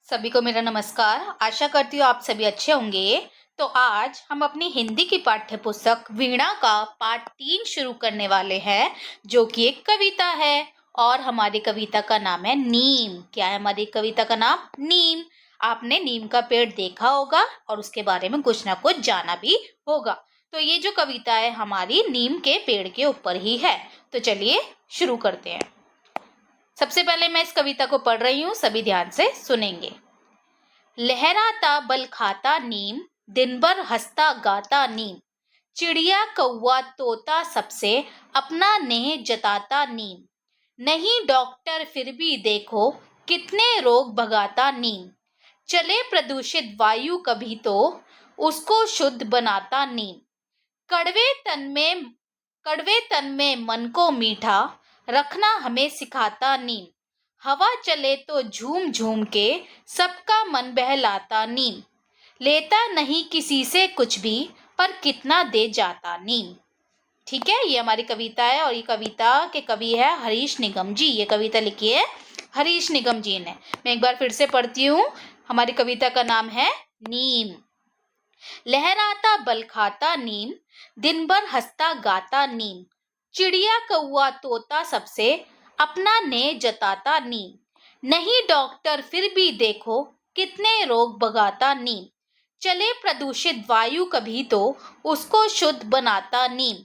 सभी को मेरा नमस्कार। आशा करती हूँ आप सभी अच्छे होंगे। तो आज हम अपनी हिंदी की पाठ्य पुस्तक वीणा का पाठ 3 शुरू करने वाले हैं, जो कि एक कविता है। और हमारी कविता का नाम है नीम। क्या है हमारी कविता का नाम? नीम। आपने नीम का पेड़ देखा होगा और उसके बारे में कुछ ना कुछ जाना भी होगा। तो ये जो कविता है हमारी नीम के पेड़ के ऊपर ही है। तो चलिए शुरू करते हैं। सबसे पहले मैं इस कविता को पढ़ रही हूँ, सभी ध्यान से सुनेंगे। लहराता बल खाता नीम, दिन भर हंसता गाता नीम। चिड़िया कौवा तोता सबसे अपना नेह जताता नीम। नहीं डॉक्टर फिर भी देखो कितने रोग भगाता नीम। चले प्रदूषित वायु कभी तो उसको शुद्ध बनाता नीम। कड़वे तन में कड़वे तन में मन को मीठा रखना हमें सिखाता नीम। हवा चले तो झूम झूम के सबका मन बहलाता नीम। लेता नहीं किसी से कुछ भी पर कितना दे जाता नीम। ठीक है, ये हमारी कविता है और ये कविता के कवि है हरीश निगम जी। ये कविता लिखी है हरीश निगम जी ने। मैं एक बार फिर से पढ़ती हूँ। हमारी कविता का नाम है नीम। लहराता बल खाता नीम, दिन भर हंसता गाता नीम। चिड़िया कौवा तोता सबसे अपना ने जताता नीम। नहीं डॉक्टर फिर भी देखो कितने रोग भगाता नीम। चले प्रदूषित वायु कभी तो उसको शुद्ध बनाता नीम।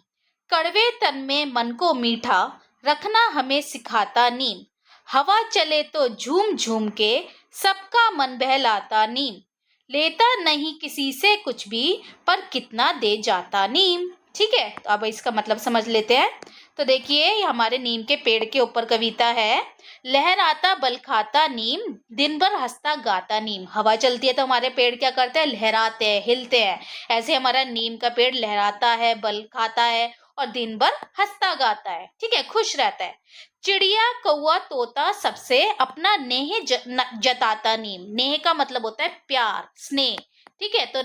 कड़वे तन में मन को मीठा रखना हमें सिखाता नीम। हवा चले तो झूम झूम के सबका मन बहलाता नीम। लेता नहीं किसी से कुछ भी पर कितना दे जाता नीम। ठीक है, तो अब इसका मतलब समझ लेते हैं। तो देखिए, ये हमारे नीम के पेड़ के ऊपर कविता है। लहराता बल खाता नीम, दिन भर हंसता गाता नीम। हवा चलती है तो हमारे पेड़ क्या करते हैं? लहराते हैं, हिलते हैं। ऐसे हमारा नीम का पेड़ लहराता है, बल खाता है और दिन भर हंसता गाता है। ठीक है, खुश रहता है। चिड़िया कौवा तोता सबसे अपना नेह जताता नीम। नेह का मतलब होता है प्यार, स्नेह। ठीक है, तो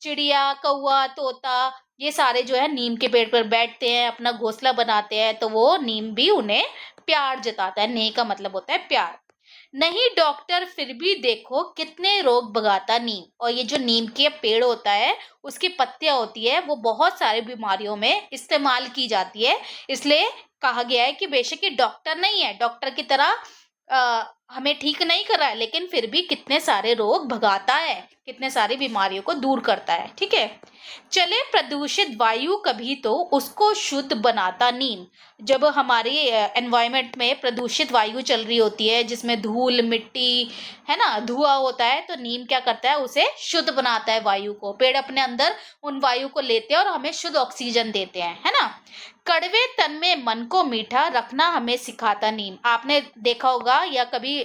चिड़िया कौवा तोता ये सारे जो है नीम के पेड़ पर बैठते हैं, अपना घोंसला बनाते हैं, तो वो नीम भी उन्हें प्यार जताता है। नेह का मतलब होता है प्यार। नहीं डॉक्टर फिर भी देखो कितने रोग भगाता नीम। और ये जो नीम के पेड़ होता है, उसकी पत्तियां होती है, वो बहुत सारी बीमारियों में इस्तेमाल की जाती है। इसलिए कहा गया है कि बेशक ये डॉक्टर नहीं है, डॉक्टर की तरह हमें ठीक नहीं कर रहा है, लेकिन फिर भी कितने सारे रोग भगाता है, कितने सारी बीमारियों को दूर करता है। ठीक है, चले प्रदूषित वायु कभी तो उसको शुद्ध बनाता नीम। जब हमारी एनवायरनमेंट में प्रदूषित वायु चल रही होती है, जिसमें धूल मिट्टी है ना, धुआं होता है, तो नीम क्या करता है? उसे शुद्ध बनाता है वायु को। पेड़ अपने अंदर उन वायु को लेते हैं और हमें शुद्ध ऑक्सीजन देते हैं, है ना। कड़वे तन में मन को मीठा रखना हमें सिखाता नीम। आपने देखा होगा या कभी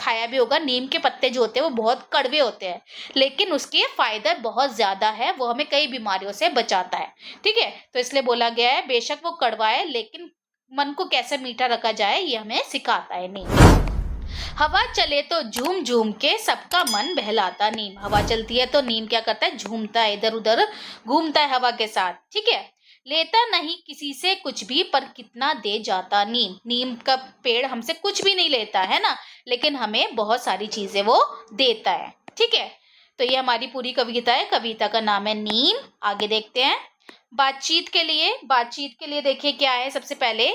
खाया भी होगा, नीम के पत्ते जो होते हैं वो बहुत कड़वे होते हैं, लेकिन उसके फायदे बहुत ज्यादा है। वो हमें कई बीमारियों से बचाता है। ठीक है, तो इसलिए बोला गया है बेशक वो कड़वा है, लेकिन मन को कैसे मीठा रखा जाए ये हमें सिखाता है नीम। हवा चले तो झूम झूम के सबका मन बहलाता नीम। हवा चलती है तो नीम क्या करता है? झूमता है, इधर उधर घूमता है हवा के साथ। ठीक है, लेता नहीं किसी से कुछ भी पर कितना दे जाता नीम। नीम का पेड़ हमसे कुछ भी नहीं लेता है ना, लेकिन हमें बहुत सारी चीजें वो देता है। ठीक है, तो ये हमारी पूरी कविता है। कविता का नाम है नीम। आगे देखते हैं। बातचीत के लिए देखिए क्या है। सबसे पहले,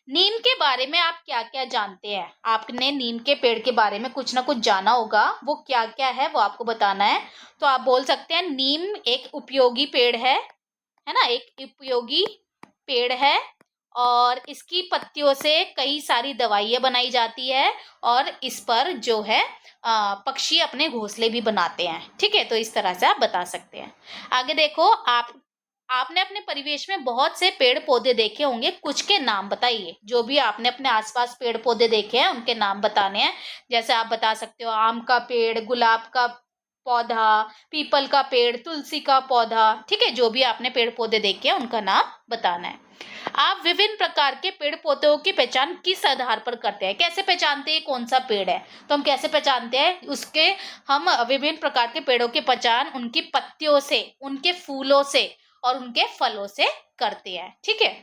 नीम के बारे में आप क्या क्या जानते हैं? आपने नीम के पेड़ के बारे में कुछ ना कुछ जाना होगा, वो क्या क्या है वो आपको बताना है। तो आप बोल सकते हैं नीम एक उपयोगी पेड़ है ना, एक उपयोगी पेड़ है और इसकी पत्तियों से कई सारी दवाइयाँ बनाई जाती है और इस पर जो है पक्षी अपने घोंसले भी बनाते हैं। ठीक है, तो इस तरह से आप बता सकते हैं। आगे देखो, आपने अपने परिवेश में बहुत से पेड़ पौधे देखे होंगे, कुछ के नाम बताइए। जो भी आपने अपने आसपास पेड़ पौधे देखे हैं उनके नाम बताने हैं। जैसे आप बता सकते हो आम का पेड़, गुलाब का पौधा, पीपल का पेड़, तुलसी का पौधा। ठीक है, जो भी आपने पेड़ पौधे देखे हैं उनका नाम बताना है। आप विभिन्न प्रकार के पेड़ पौधों की पहचान किस आधार पर करते हैं? कैसे पहचानते हैं कौन सा पेड़ है? तो हम कैसे पहचानते हैं उसके? हम विभिन्न प्रकार के पेड़ों की पहचान उनकी पत्तियों से, उनके फूलों से और उनके फलों से करते हैं। ठीक है,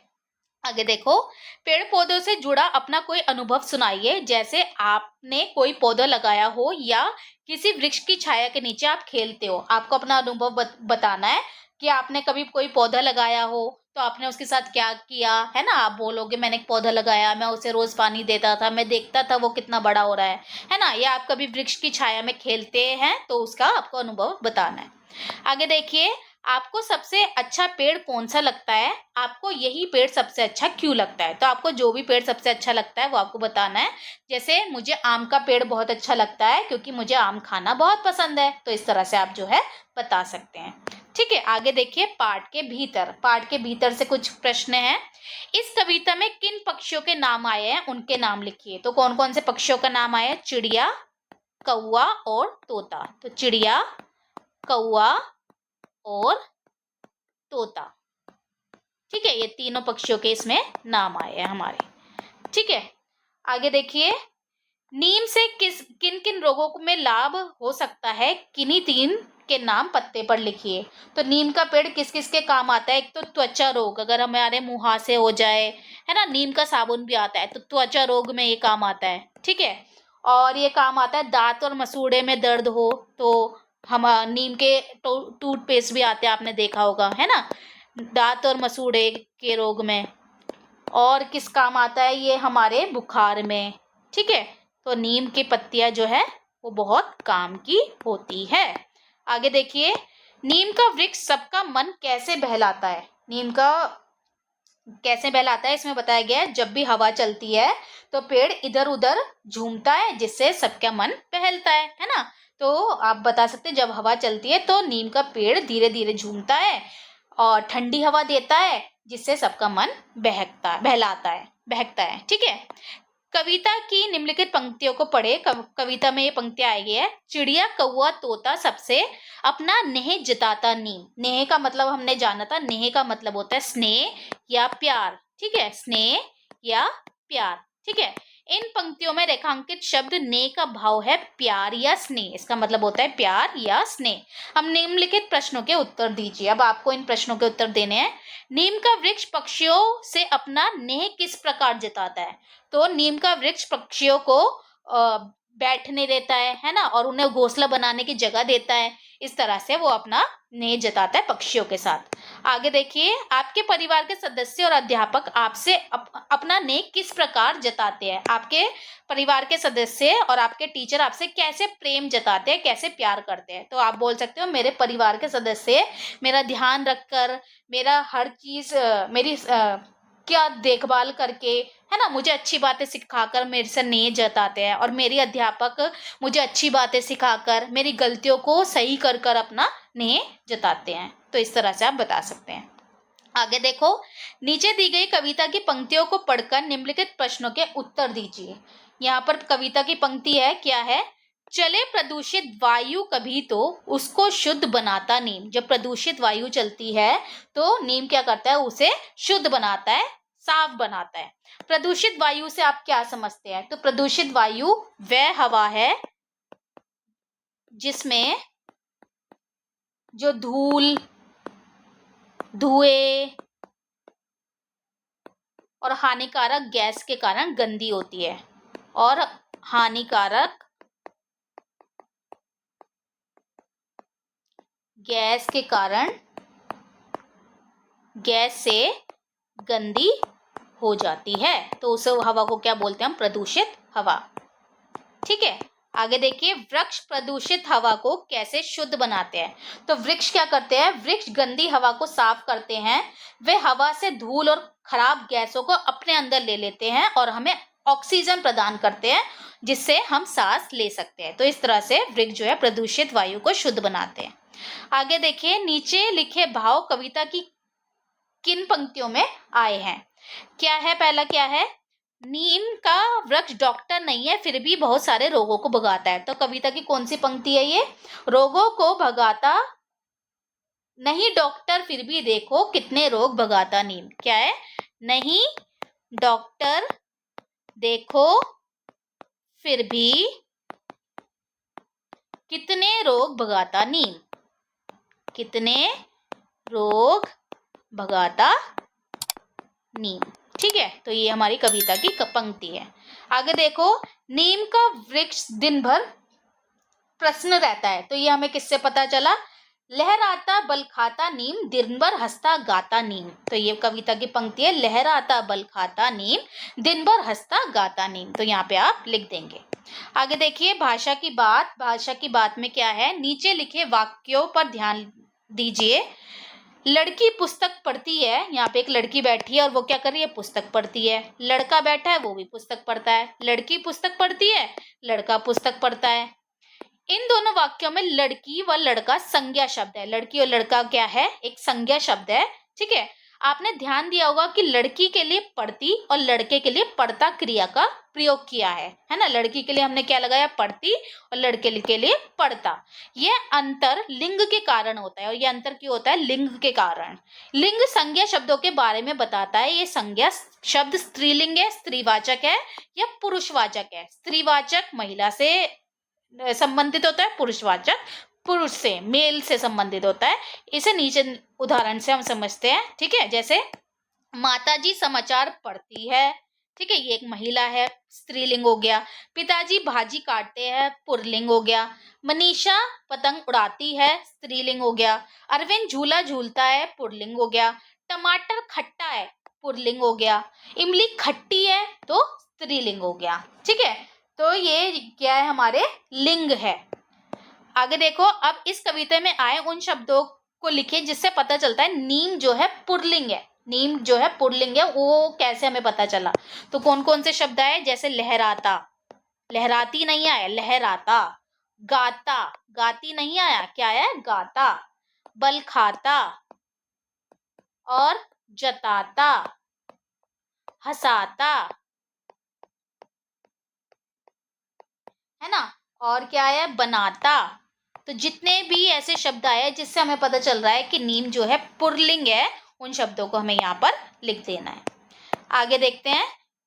आगे देखो, पेड़ पौधों से जुड़ा अपना कोई अनुभव सुनाइए, जैसे आपने कोई पौधा लगाया हो या किसी वृक्ष की छाया के नीचे आप खेलते हो। आपको अपना अनुभव बताना है कि आपने कभी कोई पौधा लगाया हो तो आपने उसके साथ क्या किया, है ना। आप बोलोगे मैंने एक पौधा लगाया, मैं उसे रोज पानी देता था, मैं देखता था वो कितना बड़ा हो रहा है ना। या आप कभी वृक्ष की छाया में खेलते हैं तो उसका आपको अनुभव बताना है। आगे देखिए, आपको सबसे अच्छा पेड़ कौन सा लगता है, आपको यही पेड़ सबसे अच्छा क्यों लगता है। तो आपको जो भी पेड़ सबसे अच्छा लगता है वो आपको बताना है। जैसे मुझे आम का पेड़ बहुत अच्छा लगता है क्योंकि मुझे आम खाना बहुत पसंद है। तो इस तरह से आप जो है बता सकते हैं। ठीक है, आगे देखिए, पाठ के भीतर से कुछ प्रश्न हैं। इस कविता में किन पक्षियों के नाम आए हैं, उनके नाम लिखिए। तो कौन कौन से पक्षियों का नाम आया है? चिड़िया, कौवा और तोता। तो चिड़िया, कौवा और तोता। ठीक है, ये तीनों पक्षियों के इसमें नाम आए हैं हमारे। ठीक है, आगे देखिए, नीम से किन किन रोगों में लाभ हो सकता है, किन्हीं तीन के नाम पत्ते पर लिखिए। तो नीम का पेड़ किस किस के काम आता है? एक तो त्वचा रोग, अगर हमारे मुहासे हो जाए, है ना, नीम का साबुन भी आता है, तो त्वचा रोग में ये काम आता है। ठीक है, और ये काम आता है दांत और मसूड़े में दर्द हो तो हम नीम के टूथपेस्ट भी आते हैं, आपने देखा होगा, है ना, दांत और मसूड़े के रोग में। और किस काम आता है ये? हमारे बुखार में। ठीक है, तो नीम की पत्तियां जो है वो बहुत काम की होती है। आगे देखिए, नीम का वृक्ष सबका मन कैसे बहलाता है? नीम का कैसे बहलाता है इसमें बताया गया है, जब भी हवा चलती है तो पेड़ इधर उधर झूमता है जिससे सबका मन बहलता है ना। तो आप बता सकते हैं, जब हवा चलती है तो नीम का पेड़ धीरे धीरे झूमता है और ठंडी हवा देता है जिससे सबका मन बहकता है। ठीक है, कविता की निम्नलिखित पंक्तियों को पढ़े। कविता में ये पंक्तियां आई है, चिड़िया कौवा तोता सबसे अपना नेह जताता नीम। नेह का मतलब हमने जाना था, नेह का मतलब होता है स्नेह या प्यार। ठीक है, स्नेह या प्यार। ठीक है, इन पंक्तियों में रेखांकित शब्द ने का भाव है प्यार या स्नेह। इसका मतलब होता है प्यार या स्नेह। हम निम्नलिखित प्रश्नों के उत्तर दीजिए। अब आपको इन प्रश्नों के उत्तर देने हैं। नीम का वृक्ष पक्षियों से अपना नेह किस प्रकार जताता है? तो नीम का वृक्ष पक्षियों को बैठने देता है ना, और उन्हें घोंसला बनाने की जगह देता है। इस तरह से वो अपना नेह जताता है पक्षियों के साथ। आगे देखिए, आपके परिवार के सदस्य और अध्यापक आपसे अपना नेह किस प्रकार जताते हैं? आपके परिवार के सदस्य और आपके टीचर आपसे कैसे प्रेम जताते हैं, कैसे प्यार करते हैं? तो आप बोल सकते हो, मेरे परिवार के सदस्य मेरा ध्यान रखकर, मेरा हर चीज मेरी क्या देखभाल करके, है ना, मुझे अच्छी बातें सिखाकर मेरे से नेह जताते हैं। और मेरी अध्यापक मुझे अच्छी बातें सिखाकर मेरी गलतियों को सही कर कर अपना नेह जताते हैं। तो इस तरह से आप बता सकते हैं। आगे देखो, नीचे दी गई कविता की पंक्तियों को पढ़कर निम्नलिखित प्रश्नों के उत्तर दीजिए। यहाँ पर कविता की पंक्ति है, क्या है? चले प्रदूषित वायु कभी तो उसको शुद्ध बनाता नीम। जब प्रदूषित वायु चलती है तो नीम क्या करता है? उसे शुद्ध बनाता है, साफ बनाता है। प्रदूषित वायु से आप क्या समझते हैं? तो प्रदूषित वायु वह हवा है जिसमें जो धूल, धुएं और हानिकारक गैस के कारण गंदी होती है, और हानिकारक गैस के कारण गैस से गंदी हो जाती है। तो उस हवा को क्या बोलते हैं हम? प्रदूषित हवा। ठीक है, आगे देखिए, वृक्ष प्रदूषित हवा को कैसे शुद्ध बनाते हैं? तो वृक्ष क्या करते हैं? वृक्ष गंदी हवा को साफ करते हैं। वे हवा से धूल और खराब गैसों को अपने अंदर ले लेते हैं और हमें ऑक्सीजन प्रदान करते हैं जिससे हम सांस ले सकते हैं। तो इस तरह से वृक्ष जो है प्रदूषित वायु को शुद्ध बनाते हैं। आगे देखिए, नीचे लिखे भाव कविता की किन पंक्तियों में आए हैं? क्या है? पहला क्या है? नीम का वृक्ष डॉक्टर नहीं है फिर भी बहुत सारे रोगों को भगाता है। तो कविता की कौन सी पंक्ति है ये? रोगों को भगाता नहीं डॉक्टर फिर भी देखो कितने रोग भगाता नीम। क्या है? नहीं डॉक्टर देखो फिर भी कितने रोग भगाता नीम। कितने रोग भगाता नीम। ठीक है, तो ये हमारी कविता की पंक्ति है। आगे देखो, नीम का वृक्ष दिन भर प्रश्न रहता है, तो ये हमें किससे पता चला? लहराता बल खाता नीम, दिन भर हंसता गाता नीम। तो ये कविता की पंक्ति है, लहराता बल खाता नीम, दिन भर हंसता गाता नीम। तो यहाँ पे आप लिख देंगे। आगे देखिए, भाषा की बात। भाषा की बात में क्या है? नीचे लिखे वाक्यों पर ध्यान दीजिए। लड़की पुस्तक पढ़ती है, यहाँ पे एक लड़की बैठी है और वो क्या कर रही है? पुस्तक पढ़ती है। लड़का बैठा है, वो भी पुस्तक पढ़ता है। लड़की पुस्तक पढ़ती है, लड़का पुस्तक पढ़ता है। इन दोनों वाक्यों में लड़की व लड़का संज्ञा शब्द है। लड़की और लड़का क्या है? एक संज्ञा शब्द है, ठीक है। आपने ध्यान दिया होगा कि लड़की के लिए पढ़ती और लड़के के लिए पढ़ता क्रिया का प्रयोग किया है ना। लड़की के लिए हमने क्या लगाया? पढ़ती, और लड़के के लिए पढ़ता। यह अंतर लिंग के कारण होता है। और यह अंतर क्यों होता है? लिंग के कारण। लिंग संज्ञा शब्दों के बारे में बताता है। ये संज्ञा शब्द स्त्रीलिंग है, स्त्रीवाचक है या पुरुषवाचक है। स्त्रीवाचक महिला से संबंधित होता है, पुरुषवाचक पुरुष से, मेल से संबंधित होता है। इसे नीचे उदाहरण से हम समझते हैं, ठीक है। जैसे माताजी समाचार पढ़ती है, ठीक है, ये एक महिला है, स्त्रीलिंग हो गया। पिताजी भाजी काटते हैं, पुल्लिंग हो गया। मनीषा पतंग उड़ाती है, स्त्रीलिंग हो गया। अरविंद झूला झूलता है, पुल्लिंग हो गया। टमाटर खट्टा है, पुल्लिंग हो गया। इमली खट्टी है, तो स्त्रीलिंग हो गया, ठीक है। तो ये क्या है? हमारे लिंग है। आगे देखो, अब इस कविता में आए उन शब्दों को लिखे जिससे पता चलता है नीम जो है पुल्लिंग है। नीम जो है पुल्लिंग है, वो कैसे हमें पता चला? तो कौन कौन से शब्द आए? जैसे लहराता, लहराती नहीं आया, लहराता। गाता, गाती नहीं आया, क्या आया? गाता। बल खाता और जताता, हंसाता, है ना। और क्या है? बनाता। तो जितने भी ऐसे शब्द आए जिससे हमें पता चल रहा है कि नीम जो है पुल्लिंग है, उन शब्दों को हमें यहाँ पर लिख देना है। आगे देखते हैं।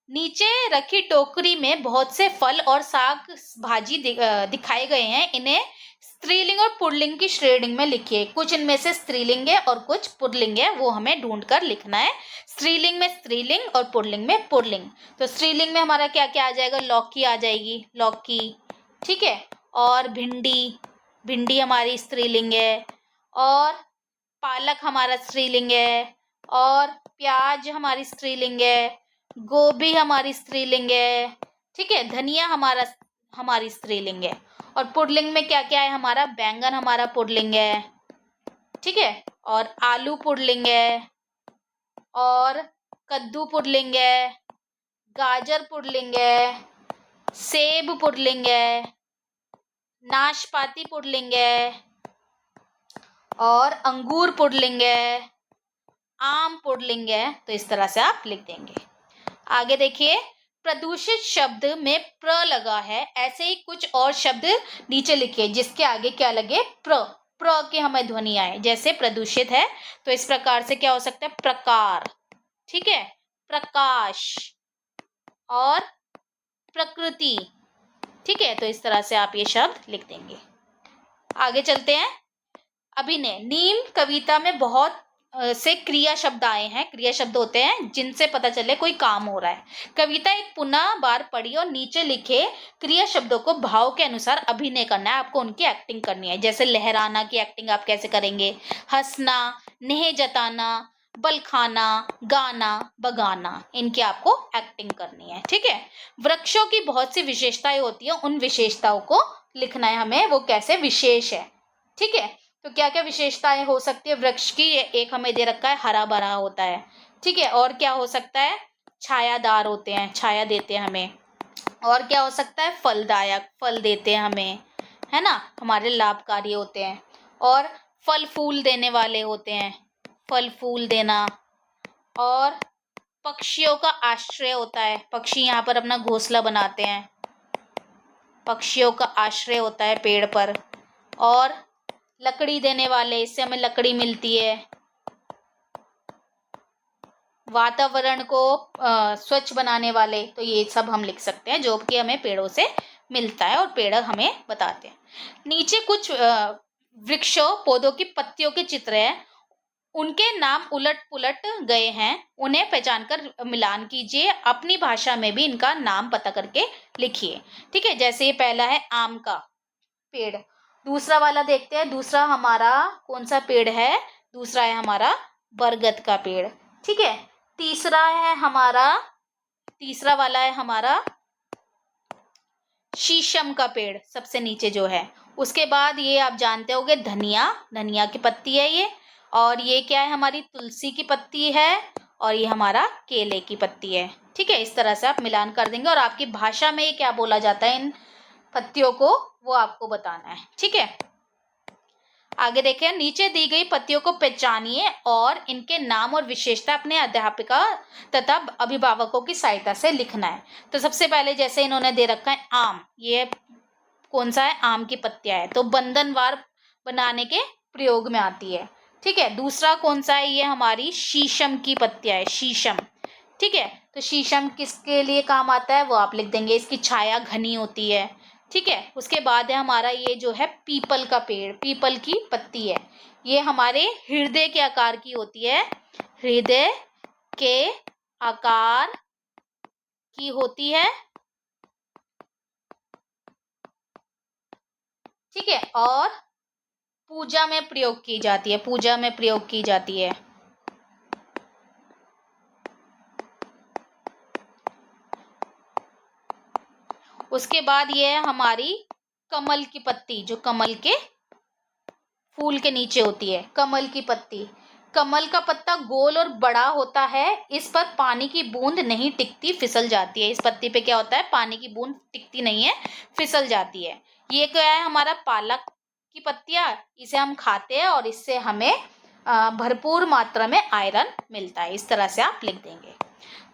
नीचे रखी टोकरी में बहुत से फल और साग भाजी दिखाए गए हैं। इन्हें स्त्रीलिंग और पुल्लिंग की श्रेणी में लिखिए। कुछ इनमें से स्त्रीलिंग है और कुछ पुल्लिंग है, वो हमें ढूंढ कर लिखना है। स्त्रीलिंग में स्त्रीलिंग और पुल्लिंग में पुल्लिंग। तो स्त्रीलिंग में हमारा क्या क्या आ जाएगा? लौकी आ जाएगी, लौकी, ठीक है। और भिंडी, भिंडी हमारी स्त्रीलिंग है। और पालक हमारा स्त्रीलिंग है। और प्याज हमारी स्त्रीलिंग है। गोभी हमारी स्त्रीलिंग है, ठीक है। धनिया हमारी स्त्रीलिंग है। और पुल्लिंग में क्या क्या है? हमारा बैंगन हमारा पुल्लिंग है, ठीक है। और आलू पुल्लिंग है। और कद्दू पुल्लिंग है। गाजर पुल्लिंग है। सेब पुल्लिंग है। नाशपाती पुल्लिंग है। और अंगूर पुल्लिंग है। आम पुल्लिंग है। तो इस तरह से आप लिख देंगे। आगे देखिए, प्रदूषित शब्द में प्र लगा है। ऐसे ही कुछ और शब्द नीचे लिखिए जिसके आगे क्या लगे? प्र। प्र के हमें ध्वनि आए। जैसे प्रदूषित है, तो इस प्रकार से क्या हो सकता है? प्रकार, ठीक है, प्रकाश और प्रकृति, ठीक है। तो इस तरह से आप ये शब्द लिख देंगे। आगे चलते हैं। अभिनय। नीम कविता में बहुत से क्रिया शब्द आए हैं। क्रिया शब्द होते हैं जिनसे पता चले कोई काम हो रहा है। कविता एक पुनः बार पढ़ी और नीचे लिखे क्रिया शब्दों को भाव के अनुसार अभिनय करना है। आपको उनकी एक्टिंग करनी है। जैसे लहराना की एक्टिंग आप कैसे करेंगे? हंसना, नेह जताना, बल खाना, गाना, बगाना, इनकी आपको एक्टिंग करनी है, ठीक है। वृक्षों की बहुत सी विशेषताएं होती है, उन विशेषताओं को लिखना है हमें, वो कैसे विशेष है, ठीक है। तो क्या क्या विशेषताएं हो सकती है वृक्ष की? एक हमें दे रखा है, हरा भरा होता है, ठीक है। और क्या हो सकता है? छायादार होते हैं, छाया देते हैं हमें। और क्या हो सकता है? फलदायक, फल देते हैं हमें, है ना, हमारे लाभकारी होते हैं। और फल फूल देने वाले होते हैं, फल फूल देना। और पक्षियों का आश्रय होता है, पक्षी यहाँ पर अपना घोंसला बनाते हैं, पक्षियों का आश्रय होता है पेड़ पर। और लकड़ी देने वाले, इससे हमें लकड़ी मिलती है। वातावरण को स्वच्छ बनाने वाले, तो ये सब हम लिख सकते हैं जो कि हमें पेड़ों से मिलता है और पेड़ हमें बताते हैं। नीचे कुछ वृक्षों पौधों की पत्तियों के चित्र हैं, उनके नाम उलट पुलट गए हैं, उन्हें पहचान कर मिलान कीजिए, अपनी भाषा में भी इनका नाम पता करके लिखिए। ठीक है, जैसे ये पहला है आम का पेड़, दूसरा वाला देखते हैं, दूसरा हमारा कौन सा पेड़ है, दूसरा है हमारा बरगद का पेड़। ठीक है, तीसरा वाला है हमारा शीशम का पेड़, सबसे नीचे जो है। उसके बाद ये आप जानते होंगे धनिया की पत्ती है ये, और ये क्या है, हमारी तुलसी की पत्ती है, और ये हमारा केले की पत्ती है। ठीक है, इस तरह से आप मिलान कर देंगे, और आपकी भाषा में ये क्या बोला जाता है इन पत्तियों को, वो आपको बताना है। ठीक है, आगे देखें, नीचे दी गई पत्तियों को पहचानिए और इनके नाम और विशेषता अपने अध्यापिका तथा अभिभावकों की सहायता से लिखना है। तो सबसे पहले जैसे इन्होंने दे रखा है आम, ये कौन सा है, आम की पत्तियां है, तो बंधनवार बनाने के प्रयोग में आती है। ठीक है, दूसरा कौन सा है, ये हमारी शीशम की पत्तियां है, शीशम। ठीक है, तो शीशम किसके लिए काम आता है वो आप लिख देंगे, इसकी छाया घनी होती है। ठीक है, उसके बाद है हमारा ये जो है पीपल का पेड़, पीपल की पत्ती है, ये हमारे हृदय के आकार की होती है, हृदय के आकार की होती है। ठीक है, और पूजा में प्रयोग की जाती है, पूजा में प्रयोग की जाती है। उसके बाद ये है हमारी कमल की पत्ती, जो कमल के फूल के नीचे होती है, कमल की पत्ती। कमल का पत्ता गोल और बड़ा होता है, इस पर पानी की बूंद नहीं टिकती, फिसल जाती है। इस पत्ती पे क्या होता है, पानी की बूंद टिकती नहीं है, फिसल जाती है। ये क्या है, हमारा पालक की पत्तियां, इसे हम खाते हैं और इससे हमें भरपूर मात्रा में आयरन मिलता है। इस तरह से आप लिख देंगे।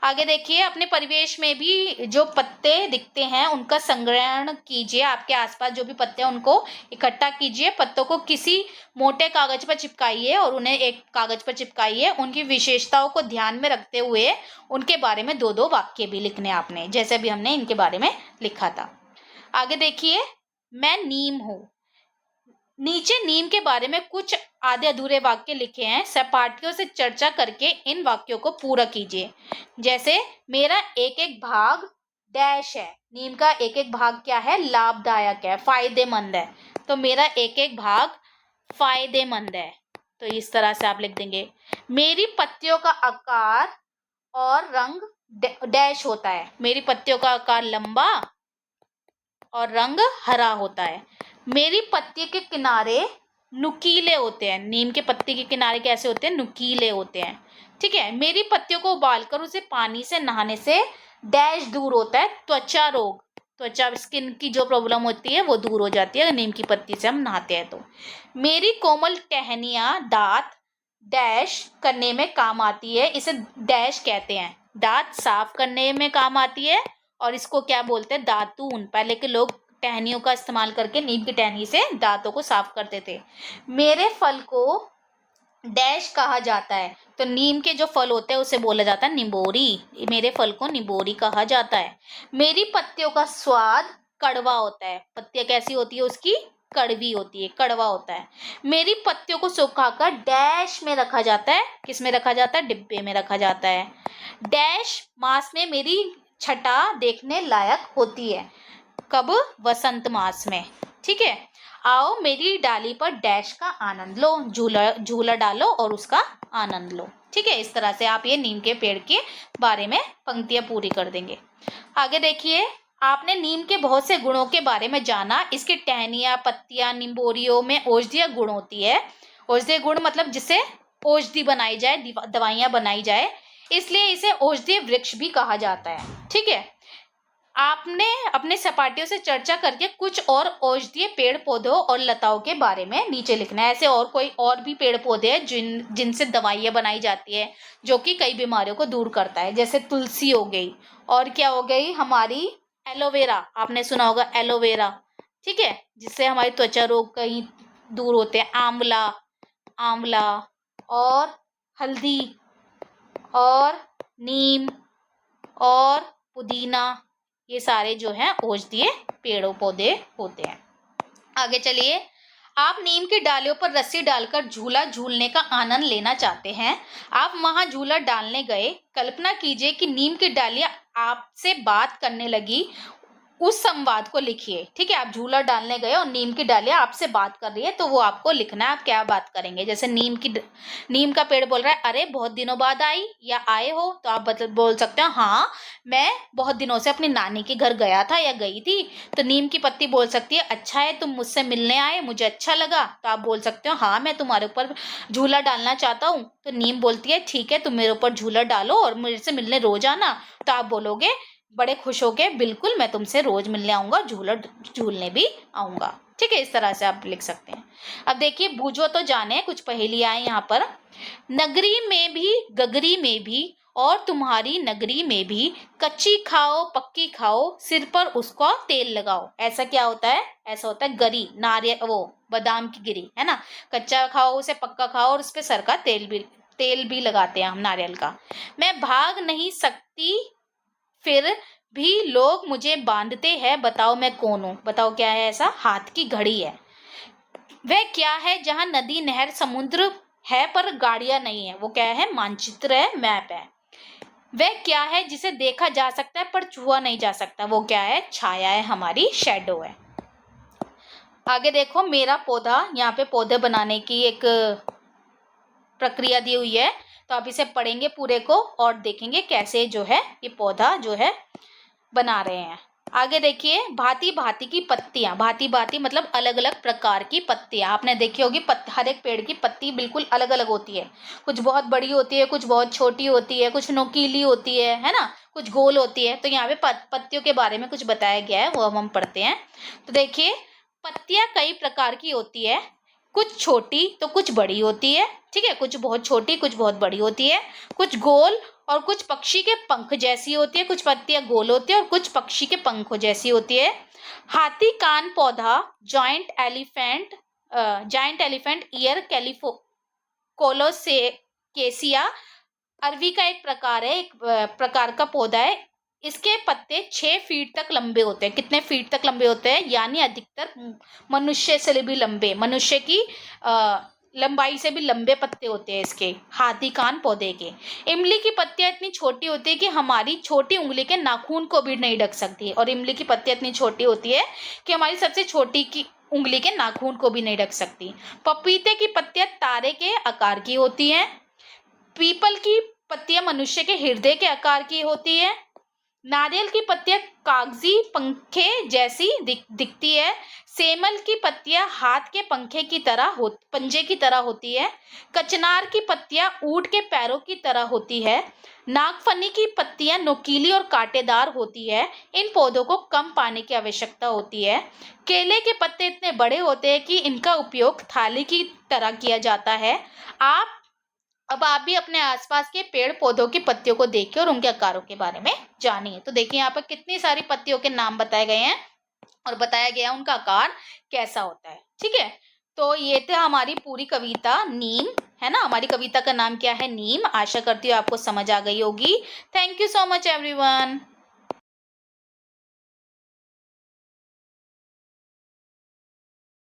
आगे देखिए, अपने परिवेश में भी जो पत्ते दिखते हैं उनका संग्रहण कीजिए, आपके आसपास जो भी पत्ते हैं उनको इकट्ठा कीजिए, पत्तों को किसी मोटे कागज पर चिपकाइए और उन्हें एक कागज पर चिपकाइए। उनकी विशेषताओं को ध्यान में रखते हुए उनके बारे में 2-2 वाक्य भी लिखने आपने, जैसे भी हमने इनके बारे में लिखा था। आगे देखिए, मैं नीम हूँ, नीचे नीम के बारे में कुछ आधे अधूरे वाक्य लिखे हैं, सहपाठियों से चर्चा करके इन वाक्यों को पूरा कीजिए। जैसे मेरा एक एक भाग डैश है, नीम का एक एक भाग क्या है, लाभदायक है, फायदेमंद है, तो मेरा एक एक भाग फायदेमंद है। तो इस तरह से आप लिख देंगे। मेरी पत्तियों का आकार और रंग डैश होता है, मेरी पत्तियों का आकार लंबा और रंग हरा होता है। मेरी पत्ती के किनारे नुकीले होते हैं, नीम के पत्ती के किनारे कैसे होते हैं, नुकीले होते हैं। ठीक है, मेरी पत्तियों को उबालकर उसे पानी से नहाने से डैश दूर होता है, त्वचा रोग, त्वचा स्किन की जो प्रॉब्लम होती है वो दूर हो जाती है अगर नीम की पत्ती से हम नहाते हैं तो। मेरी कोमल टहनियाँ दांत डैश करने में काम आती है, इसे डैश कहते हैं, दांत साफ करने में काम आती है, और इसको क्या बोलते हैं, दातून। पहले के लोग टहनियों का इस्तेमाल करके नीम की टहनी से दांतों को साफ करते थे। मेरे फल को डैश कहा जाता है, तो नीम के जो फल होते हैं उसे बोला जाता है निबोरी, मेरे फल को निबोरी कहा जाता है। मेरी पत्तियों का स्वाद कड़वा होता है, पत्तियां कैसी होती है उसकी, कड़वी होती है, कड़वा होता है। मेरी पत्तियों को सुखाकर डैश में रखा जाता है, किस में रखा जाता है, डिब्बे में रखा जाता है। डैश मास में मेरी छटा देखने लायक होती है, कब, वसंत मास में। ठीक है, आओ मेरी डाली पर डैश का आनंद लो, झूला डालो और उसका आनंद लो। ठीक है, इस तरह से आप ये नीम के पेड़ के बारे में पंक्तियां पूरी कर देंगे। आगे देखिए, आपने नीम के बहुत से गुणों के बारे में जाना, इसकी टहनियाँ पत्तियां निम्बोरियों में औषधीय गुण होती है, औषधीय गुण मतलब जिससे औषधि बनाई जाए, दवाइयां बनाई जाए, इसलिए इसे औषधीय वृक्ष भी कहा जाता है। ठीक है, आपने अपने सहपाठियों से चर्चा करके कुछ और औषधीय पेड़ पौधों और लताओं के बारे में नीचे लिखना है। ऐसे और कोई और भी पेड़ पौधे हैं जिनसे दवाइयाँ बनाई जाती है, जो कि कई बीमारियों को दूर करता है, जैसे तुलसी हो गई, और क्या हो गई हमारी एलोवेरा, आपने सुना होगा एलोवेरा। ठीक है, जिससे हमारी त्वचा रोग कहीं दूर होते हैं। आंवला, आंवला और हल्दी और नीम और पुदीना, ये सारे जो हैं औषधीय पेड़ों पौधे होते हैं। आगे चलिए, आप नीम की डालियों पर रस्सी डालकर झूला झूलने का आनंद लेना चाहते हैं। आप वहां झूला डालने गए। कल्पना कीजिए कि नीम की डालियां आपसे बात करने लगी। उस संवाद को लिखिए। ठीक है, आप झूला डालने गए और नीम की डालियां आपसे बात कर रही है, तो वो आपको लिखना है आप क्या बात करेंगे। जैसे नीम का पेड़ बोल रहा है, अरे बहुत दिनों बाद आई या आए हो, तो आप बोल सकते हो हाँ, मैं बहुत दिनों से अपनी नानी के घर गया था या गई थी। तो नीम की पत्ती बोल सकती है, अच्छा है तुम मुझसे मिलने आए, मुझे अच्छा लगा। तो आप बोल सकते हो हाँ, मैं तुम्हारे ऊपर झूला डालना चाहता हूँ। तो नीम बोलती है ठीक है, तुम मेरे ऊपर झूला डालो और मेरे से मिलने रोज आना। तो आप बोलोगे बड़े खुश हो गए, बिल्कुल मैं तुमसे रोज मिलने आऊंगा, झूला झूलने भी आऊंगा। ठीक है, इस तरह से आप लिख सकते हैं। अब देखिए, बूझो तो जाने, कुछ पहेलियां हैं यहाँ पर। नगरी में भी गगरी में भी और तुम्हारी नगरी में भी, कच्ची खाओ पक्की खाओ, सिर पर उसका तेल लगाओ। ऐसा क्या होता है? ऐसा होता है गरी, नारियल, वो बादाम की गिरी है ना। कच्चा खाओ उसे, पक्का खाओ और उस पे सर का तेल भी लगाते हैं हम नारियल का। मैं भाग नहीं सकती फिर भी लोग मुझे बांधते हैं, बताओ मैं कौन हूं? बताओ क्या है ऐसा? हाथ की घड़ी है। वह क्या है जहां नदी नहर समुद्र है पर गाड़ियां नहीं है? वो क्या है? मानचित्र है, मैप है। वह क्या है जिसे देखा जा सकता है पर छुआ नहीं जा सकता? वो क्या है? छाया है, हमारी शैडो है। आगे देखो, मेरा पौधा, यहाँ पे पौधे बनाने की एक प्रक्रिया दी हुई है। तो आप इसे पढ़ेंगे पूरे को और देखेंगे कैसे जो है ये पौधा जो है बना रहे हैं। आगे देखिए, भांति भांति की पत्तियां। भांति भांति मतलब अलग अलग प्रकार की पत्तियां। आपने देखी होगी, हर एक पेड़ की पत्ती बिल्कुल अलग अलग होती है। कुछ बहुत बड़ी होती है, कुछ बहुत छोटी होती है, कुछ नोकीली होती है ना, कुछ गोल होती है। तो यहाँ पे पत्तियों के बारे में कुछ बताया गया है, वो हम पढ़ते हैं। तो देखिए, पत्तियां कई प्रकार की होती है। कुछ छोटी तो कुछ बड़ी होती है। ठीक है, कुछ बहुत छोटी, कुछ बहुत बड़ी होती है। कुछ गोल और कुछ पक्षी के पंख जैसी होती है। कुछ पत्तियां गोल होती है और कुछ पक्षी के पंखों जैसी होती है। हाथी कान पौधा, जाइंट एलिफेंट ईयर, कोलोसेकेसिया अरवी का एक प्रकार है, एक प्रकार का पौधा है। इसके पत्ते 6 फीट तक लंबे होते हैं। कितने फीट तक लंबे होते हैं? यानी अधिकतर मनुष्य से भी लंबे, मनुष्य की लंबाई से भी लंबे पत्ते होते हैं इसके, हाथी कान पौधे के। इमली की पत्तियां इतनी छोटी होती है कि हमारी छोटी उंगली के नाखून को भी नहीं ढक सकती। और इमली की पत्तियां इतनी छोटी होती है कि हमारी सबसे छोटी की उंगली के नाखून को भी नहीं ढक सकती। पपीते की पत्तियां तारे के आकार की होती हैं। पीपल की पत्तियां मनुष्य के हृदय के आकार की होती है। नारियल की पत्तियां कागजी पंखे जैसी दिखती है। सेमल की पत्तियां हाथ के पंजे की तरह होती है। कचनार की पत्तियां ऊंट के पैरों की तरह होती है। नागफनी की पत्तियां नुकीली और कांटेदार होती है। इन पौधों को कम पानी की आवश्यकता होती है। केले के पत्ते इतने बड़े होते हैं कि इनका उपयोग थाली की तरह किया जाता है। अब आप भी अपने आसपास के पेड़ पौधों की पत्तियों को देखिए और उनके आकारों के बारे में जानिए। तो देखिए, यहाँ पर कितनी सारी पत्तियों के नाम बताए गए हैं और बताया गया है उनका आकार कैसा होता है। ठीक है, तो ये थे हमारी पूरी कविता नीम, है ना। हमारी कविता का नाम क्या है? नीम। आशा करती हूँ आपको समझ आ गई होगी। Thank you so much everyone.